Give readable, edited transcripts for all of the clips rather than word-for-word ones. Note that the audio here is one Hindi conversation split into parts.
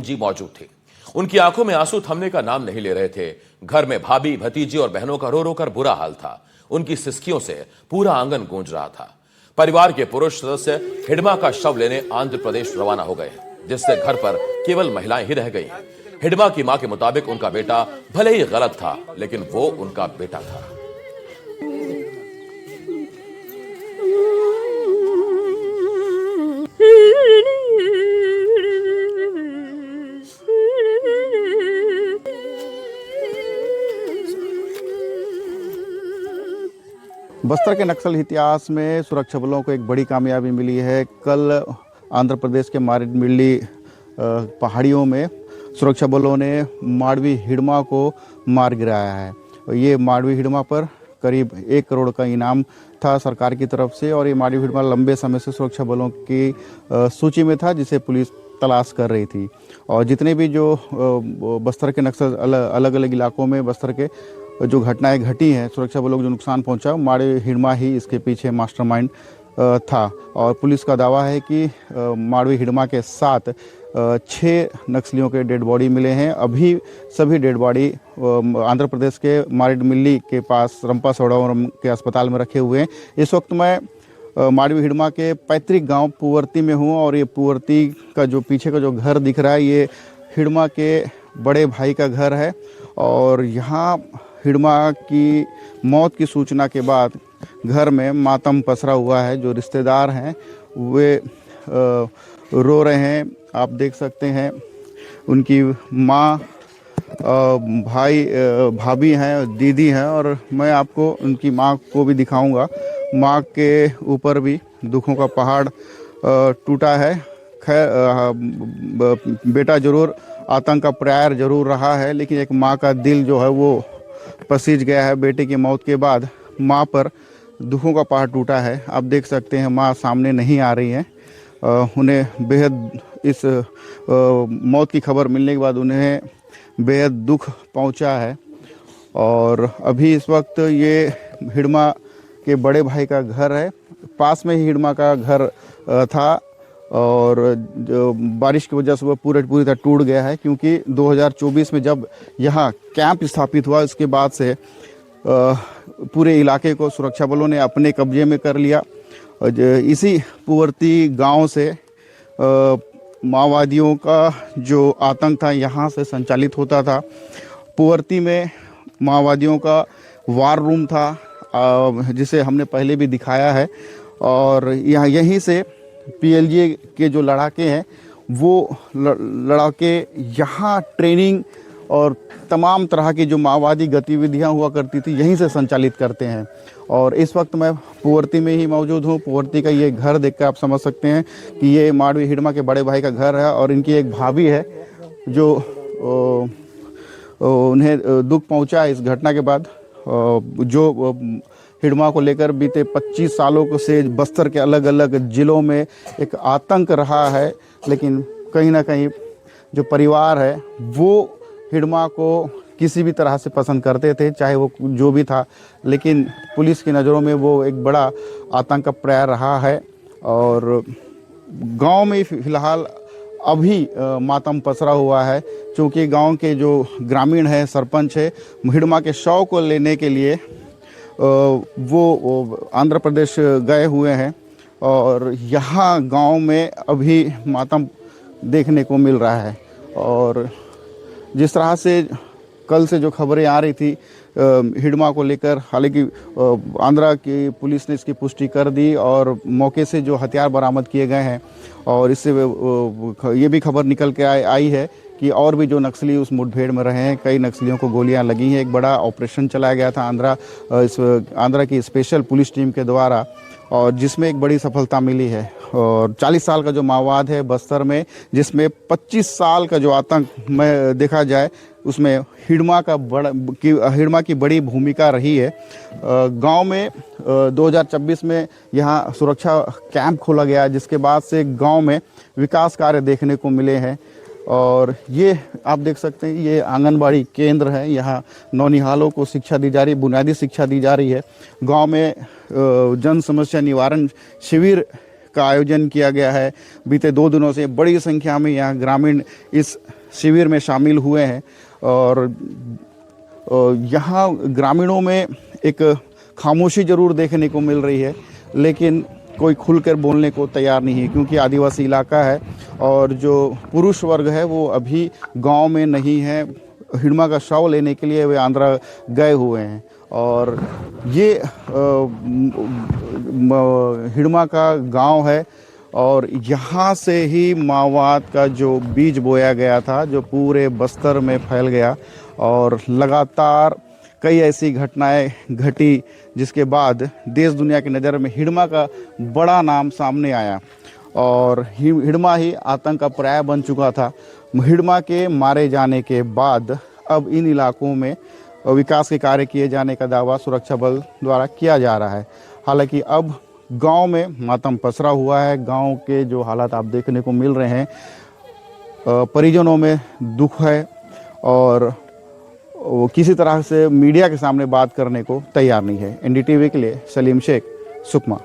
जी मौजूद थी। उनकी आंखों में आंसू थमने का नाम नहीं ले रहे थे। घर में भाभी, भतीजी और बहनों का रो रो कर बुरा हाल था। उनकी सिसकियों से पूरा आंगन गूंज रहा था। परिवार के पुरुष सदस्य हिडमा का शव लेने आंध्र प्रदेश रवाना हो गए, जिससे घर पर केवल महिलाएं ही रह गई। हिडमा की मां के मुताबिक उनका बेटा भले ही गलत था, लेकिन वो उनका बेटा था। बस्तर के नक्सल इतिहास में सुरक्षा बलों को एक बड़ी कामयाबी मिली है। कल आंध्र प्रदेश के मारेडमिल्ली पहाड़ियों में सुरक्षा बलों ने माडवी हिडमा को मार गिराया है। ये माडवी हिडमा पर करीब 1 करोड़ का इनाम था सरकार की तरफ से, और ये माडवी हिडमा लंबे समय से सुरक्षा बलों की सूची में था, जिसे पुलिस तलाश कर रही थी। और जितने भी जो बस्तर के नक्सल अलग अलग इलाकों में बस्तर के जो घटनाएं घटी हैं, सुरक्षा बलों को जो नुकसान पहुंचा, माडवी हिडमा ही इसके पीछे मास्टरमाइंड था। और पुलिस का दावा है कि माडवी हिडमा के साथ 6 नक्सलियों के डेड बॉडी मिले हैं। अभी सभी डेड बॉडी आंध्र प्रदेश के मारेडमिल्ली के पास रंपा सोडावरम के अस्पताल में रखे हुए हैं। इस वक्त मैं माडवी हिडमा के पैतृक गांव पुवर्ती में हूं, और ये पुवर्ती का जो पीछे का जो घर दिख रहा है, ये हिडमा के बड़े भाई का घर है। और यहाँ हिडमा की मौत की सूचना के बाद घर में मातम पसरा हुआ है। जो रिश्तेदार हैं वे रो रहे हैं। आप देख सकते हैं उनकी माँ, भाई, भाभी हैं, दीदी हैं, और मैं आपको उनकी माँ को भी दिखाऊंगा। माँ के ऊपर भी दुखों का पहाड़ टूटा है। खैर, बेटा जरूर आतंक का पर्याय जरूर रहा है, लेकिन एक माँ का दिल जो है वो पसीज गया है। बेटे की मौत के बाद माँ पर दुखों का पहाड़ टूटा है। आप देख सकते हैं माँ सामने नहीं आ रही हैं। उन्हें बेहद इस मौत की खबर मिलने के बाद उन्हें बेहद दुख पहुंचा है। और अभी इस वक्त ये हिडमा के बड़े भाई का घर है, पास में ही हिडमा का घर था, और जो बारिश की वजह से वह पूरी तरह टूट गया है। क्योंकि 2024 में जब यहाँ कैंप स्थापित हुआ, उसके बाद से पूरे इलाके को सुरक्षा बलों ने अपने कब्जे में कर लिया। इसी पुवर्ती गांव से माओवादियों का जो आतंक था यहाँ से संचालित होता था। पुवर्ती में माओवादियों का वार रूम था, जिसे हमने पहले भी दिखाया है। और यहाँ यहीं से PLJ के जो लड़ाके हैं, वो लड़ाके यहाँ ट्रेनिंग और तमाम तरह की जो माओवादी गतिविधियाँ हुआ करती थी, यहीं से संचालित करते हैं। और इस वक्त मैं पुवर्ती में ही मौजूद हूँ। पुवर्ती का ये घर देख कर आप समझ सकते हैं कि ये माडवी हिडमा के बड़े भाई का घर है, और इनकी एक भाभी है जो उन्हें दुख पहुँचा इस घटना के बाद। जो हिडमा को लेकर बीते 25 सालों से बस्तर के अलग अलग ज़िलों में एक आतंक रहा है, लेकिन कहीं ना कहीं जो परिवार है वो हिडमा को किसी भी तरह से पसंद करते थे, चाहे वो जो भी था। लेकिन पुलिस की नज़रों में वो एक बड़ा आतंक का पर्याय रहा है। और गांव में फ़िलहाल अभी मातम पसरा हुआ है, क्योंकि गांव के जो ग्रामीण है, सरपंच है, हिडमा के शव को लेने के लिए वो आंध्र प्रदेश गए हुए हैं। और यहाँ गांव में अभी मातम देखने को मिल रहा है। और जिस तरह से कल से जो खबरें आ रही थी हिडमा को लेकर, हालांकि आंध्रा की पुलिस ने इसकी पुष्टि कर दी, और मौके से जो हथियार बरामद किए गए हैं, और इससे ये भी खबर निकल के आई है कि और भी जो नक्सली उस मुठभेड़ में रहे हैं, कई नक्सलियों को गोलियां लगी हैं। एक बड़ा ऑपरेशन चलाया गया था आंध्रा की स्पेशल पुलिस टीम के द्वारा, और जिसमें एक बड़ी सफलता मिली है। और 40 साल का जो माओवाद है बस्तर में, जिसमें 25 साल का जो आतंक में देखा जाए, उसमें हिडमा की बड़ी भूमिका रही है। गांव में 2026 में यहाँ सुरक्षा कैंप खोला गया, जिसके बाद से गांव में विकास कार्य देखने को मिले हैं। और ये आप देख सकते हैं, ये आंगनबाड़ी केंद्र है। यहाँ नौनिहालों को शिक्षा दी जा रही है, बुनियादी शिक्षा दी जा रही है। गांव में जन समस्या निवारण शिविर का आयोजन किया गया है। बीते 2 दिनों से बड़ी संख्या में यहाँ ग्रामीण इस शिविर में शामिल हुए हैं और यहाँ ग्रामीणों में एक खामोशी ज़रूर देखने को मिल रही है, लेकिन कोई खुलकर बोलने को तैयार नहीं है क्योंकि आदिवासी इलाका है और जो पुरुष वर्ग है वो अभी गांव में नहीं है। हिडमा का शव लेने के लिए वे आंध्रा गए हुए हैं और ये हिडमा का गांव है और यहाँ से ही माओवाद का जो बीज बोया गया था जो पूरे बस्तर में फैल गया और लगातार कई ऐसी घटनाएं घटी जिसके बाद देश दुनिया की नज़र में हिडमा का बड़ा नाम सामने आया और हिडमा ही आतंक का पर्याय बन चुका था। हिडमा के मारे जाने के बाद अब इन इलाकों में विकास के कार्य किए जाने का दावा सुरक्षा बल द्वारा किया जा रहा है। हालांकि अब गांव में मातम पसरा हुआ है। गांव के जो हालात आप देखने को मिल रहे हैं, परिजनों में दुख है और वो किसी तरह से मीडिया के सामने बात करने को तैयार नहीं है। एनडीटीवी के लिए सलीम शेख, सुकमा।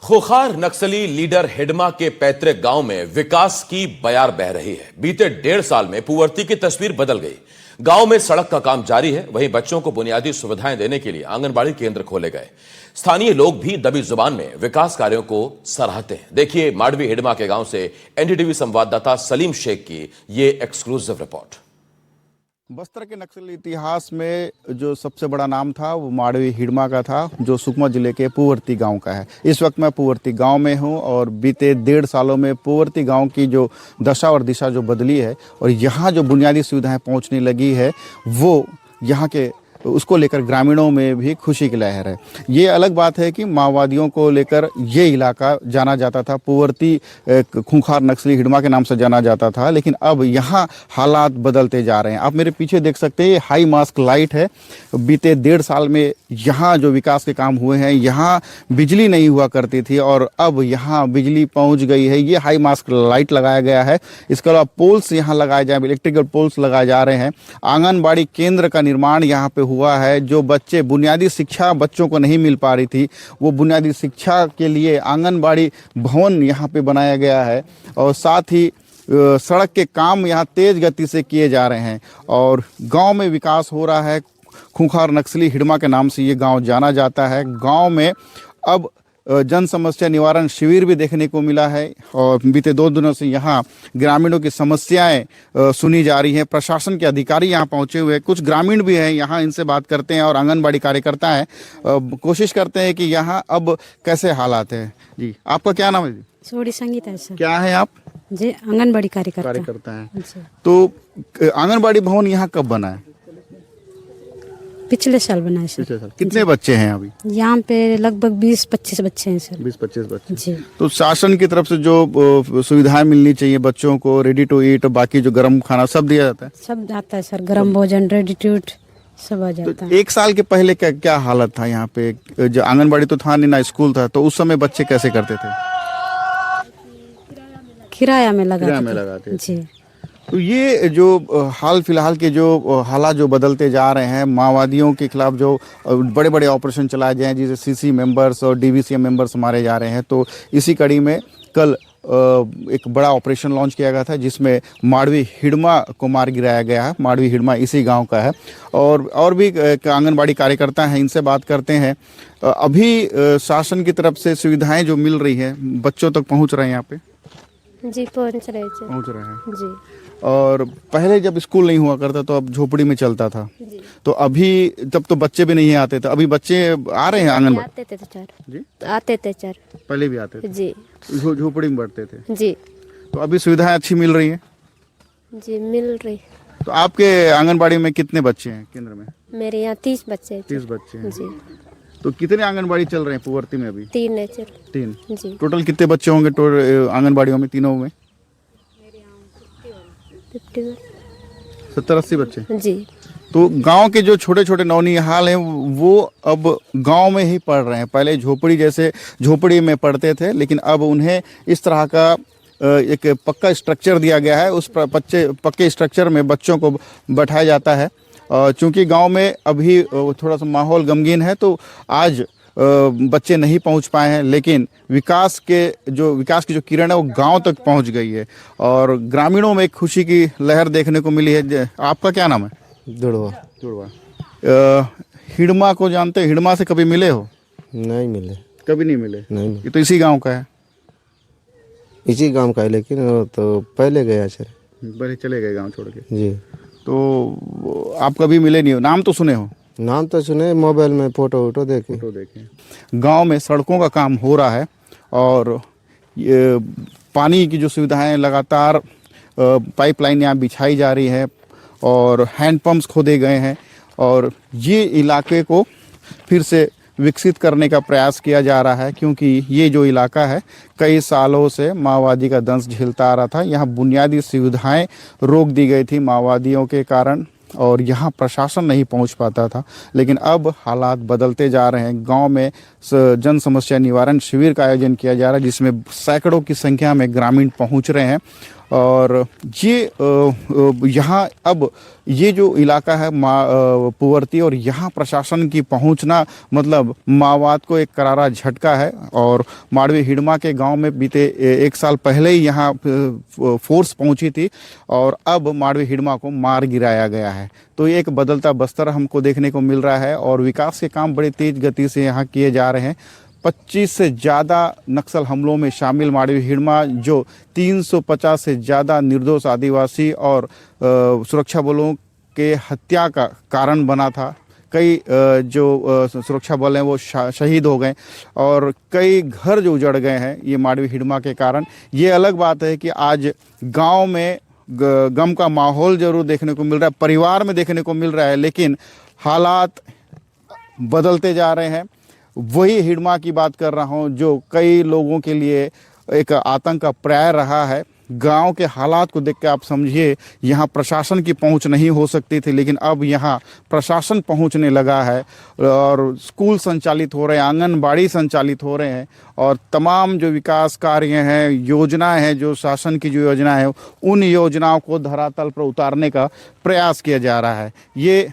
खूंखार नक्सली लीडर हिडमा के पैतृक गांव में विकास की बयार बह रही है। बीते 1.5 साल में पुवर्ती की तस्वीर बदल गई। गांव में सड़क का काम जारी है, वहीं बच्चों को बुनियादी सुविधाएं देने के लिए आंगनबाड़ी केंद्र खोले गए। स्थानीय लोग भी दबी जुबान में विकास कार्यों को सराहते हैं। देखिए माडवी हिडमा के गांव से एनडीटीवी संवाददाता सलीम शेख की ये एक्सक्लूसिव रिपोर्ट। बस्तर के नक्सली इतिहास में जो सबसे बड़ा नाम था वो माडवी हिडमा का था, जो सुकमा जिले के पुवर्ती गांव का है। इस वक्त मैं पुवर्ती गांव में हूं और बीते 1.5 सालों में पुवर्ती गांव की जो दशा और दिशा जो बदली है और यहाँ जो बुनियादी सुविधाएं पहुंचने लगी है वो यहाँ के उसको लेकर ग्रामीणों में भी खुशी की लहर है। ये अलग बात है कि माओवादियों को लेकर ये इलाका जाना जाता था, पुवर्ती खूंखार नक्सली हिडमा के नाम से जाना जाता था, लेकिन अब यहाँ हालात बदलते जा रहे हैं। आप मेरे पीछे देख सकते हैं ये हाई मास्क लाइट है। बीते 1.5 साल में यहाँ जो विकास के काम हुए हैं, यहाँ बिजली नहीं हुआ करती थी और अब यहाँ बिजली पहुँच गई है। ये हाई मास्क लाइट लगाया गया है। इसके अलावा पोल्स यहाँ लगाए जाए, इलेक्ट्रिकल पोल्स लगाए जा रहे हैं। आंगनबाड़ी केंद्र का निर्माण यहाँ पे हुआ है। जो बच्चे बुनियादी शिक्षा बच्चों को नहीं मिल पा रही थी, वो बुनियादी शिक्षा के लिए आंगनबाड़ी भवन यहाँ पे बनाया गया है और साथ ही सड़क के काम यहाँ तेज गति से किए जा रहे हैं और गांव में विकास हो रहा है। खूंखार नक्सली हिडमा के नाम से ये गांव जाना जाता है। गांव में अब जन समस्या निवारण शिविर भी देखने को मिला है और बीते 2 दिनों से यहाँ ग्रामीणों की समस्याएं सुनी जा रही हैं। प्रशासन के अधिकारी यहाँ पहुँचे हुए हैं, कुछ ग्रामीण भी हैं, यहाँ इनसे बात करते हैं और आंगनबाड़ी कार्यकर्ता हैं, कोशिश करते हैं कि यहाँ अब कैसे हालात हैं। जी, आपका क्या नाम है? जी, सोडी संगीता है सर। क्या है आप? जी, आंगनबाड़ी कार्यकर्ता हैं। तो आंगनबाड़ी भवन यहाँ कब बना है? पिछले साल बना है सर। पिछले साल। कितने बच्चे हैं अभी यहाँ पे? लगभग 20-25 बच्चे हैं सर। 20-25 बच्चे जी। तो शासन की तरफ से जो सुविधाएं मिलनी चाहिए बच्चों को, रेडी टू ईट, बाकी जो गर्म खाना सब दिया जाता है? सब आता है सर, गर्म भोजन, रेडी टू ईट सब आ जाता है। 1 साल के पहले क्या हालत था यहाँ पे? जो आंगनबाड़ी तो था नहीं, ना स्कूल था, तो उस समय बच्चे कैसे करते थे? किराया में लगाते जी। तो ये जो हाल फिलहाल के जो हालात जो बदलते जा रहे हैं, माओवादियों के खिलाफ जो बड़े बड़े ऑपरेशन चलाए जाए, जैसे सीसी मेंबर्स और डीवीसीएम मेंबर्स मारे जा रहे हैं, तो इसी कड़ी में कल एक बड़ा ऑपरेशन लॉन्च किया गया था जिसमें माडवी हिडमा को मार गिराया गया है। माडवी हिडमा इसी गांव का है और भी आंगनबाड़ी कार्यकर्ता हैं, इनसे बात करते हैं। अभी शासन की तरफ से सुविधाएं जो मिल रही है बच्चों तक पहुँच रहे हैं यहाँ पे? जी, पहुँच रहे हैं जी। और पहले जब स्कूल नहीं हुआ करता तो अब झोपड़ी में चलता था, तो अभी जब तो बच्चे भी नहीं आते थे, अभी बच्चे आ रहे हैं आंगनबाड़ी? आते थे 4 जी, आते थे 4 पहले भी आते थे जी। झोपड़ी में बैठते थे जी। तो अभी सुविधाएं अच्छी मिल रही हैं? जी, मिल रही। तो आपके आंगनबाड़ी में कितने बच्चे हैं केंद्र में? मेरे यहाँ 30 बच्चे हैं। 30 बच्चे हैं जी। तो कितने आंगनबाड़ी चल रहे हैं पुवर्ती में अभी? 3 है सर। 3 जी। टोटल कितने बच्चे होंगे आंगनबाड़ियों में, तीनों में? 70-80 बच्चे जी। तो गांव के जो छोटे छोटे नौनिहाल हैं वो अब गांव में ही पढ़ रहे हैं। पहले झोपड़ी में पढ़ते थे, लेकिन अब उन्हें इस तरह का एक पक्का स्ट्रक्चर दिया गया है। उस पक्के स्ट्रक्चर में बच्चों को बैठाया जाता है। चूँकि गांव में अभी थोड़ा सा माहौल गमगीन है, तो आज बच्चे नहीं पहुंच पाए हैं, लेकिन विकास की जो किरण है वो गांव तक पहुंच गई है और ग्रामीणों में एक खुशी की लहर देखने को मिली है। आपका क्या नाम है? जुड़वा। हिडमा को जानते हो? हिडमा से कभी मिले हो? नहीं मिले। कभी नहीं मिले? नहीं मिले। ये तो इसी गांव का है। इसी गांव का है, लेकिन वो तो पहले गया सर। पहले चले गए गांव छोड़ के। जी। तो आप कभी मिले नहीं हो? नाम तो सुने हो? नाम तो सुने, मोबाइल में फोटो वोटो देखे। गांव में सड़कों का काम हो रहा है और ये पानी की जो सुविधाएं लगातार पाइपलाइन यहाँ बिछाई जा रही है और हैंडपम्प्स खोदे गए हैं और ये इलाके को फिर से विकसित करने का प्रयास किया जा रहा है, क्योंकि ये जो इलाका है कई सालों से माओवादी का दंश झेलता आ रहा था। यहाँ बुनियादी सुविधाएं रोक दी गई थी माओवादियों के कारण और यहाँ प्रशासन नहीं पहुँच पाता था, लेकिन अब हालात बदलते जा रहे हैं। गांव में जन समस्या निवारण शिविर का आयोजन किया जा रहा है, जिसमें सैकड़ों की संख्या में ग्रामीण पहुँच रहे हैं और ये यहाँ अब ये जो इलाका है पुवर्ती और यहाँ प्रशासन की पहुँचना मतलब माओवाद को एक करारा झटका है। और माड़वी हिडमा के गांव में बीते एक साल पहले ही यहाँ फोर्स पहुँची थी और अब माड़वी हिडमा को मार गिराया गया है। तो ये एक बदलता बस्तर हमको देखने को मिल रहा है और विकास के काम बड़े तेज गति से यहाँ किए जा रहे हैं। 25 से ज़्यादा नक्सल हमलों में शामिल माड़वी हिडमा, जो 350 से ज़्यादा निर्दोष आदिवासी और सुरक्षा बलों के हत्या का कारण बना था। कई जो सुरक्षा बल हैं वो शहीद हो गए और कई घर जो उजड़ गए हैं ये माड़वी हिडमा के कारण। ये अलग बात है कि आज गांव में गम का माहौल जरूर देखने को मिल रहा है, परिवार में देखने को मिल रहा है, लेकिन हालात बदलते जा रहे हैं। वही हिडमा की बात कर रहा हूं जो कई लोगों के लिए एक आतंक का पर्याय रहा है। गांव के हालात को देख के आप समझिए, यहाँ प्रशासन की पहुंच नहीं हो सकती थी, लेकिन अब यहाँ प्रशासन पहुंचने लगा है और स्कूल संचालित हो रहे हैं, आंगनबाड़ी संचालित हो रहे हैं और तमाम जो विकास कार्य हैं, योजनाएं हैं, जो शासन की जो योजना है, उन योजनाओं को धरातल पर उतारने का प्रयास किया जा रहा है। ये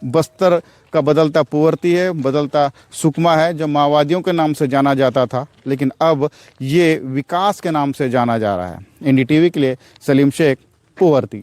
बस्तर का बदलता पुवर्ती है, बदलता सुकमा है, जो माओवादियों के नाम से जाना जाता था, लेकिन अब ये विकास के नाम से जाना जा रहा है। एनडीटीवी के लिए सलीम शेख, पुवर्ती।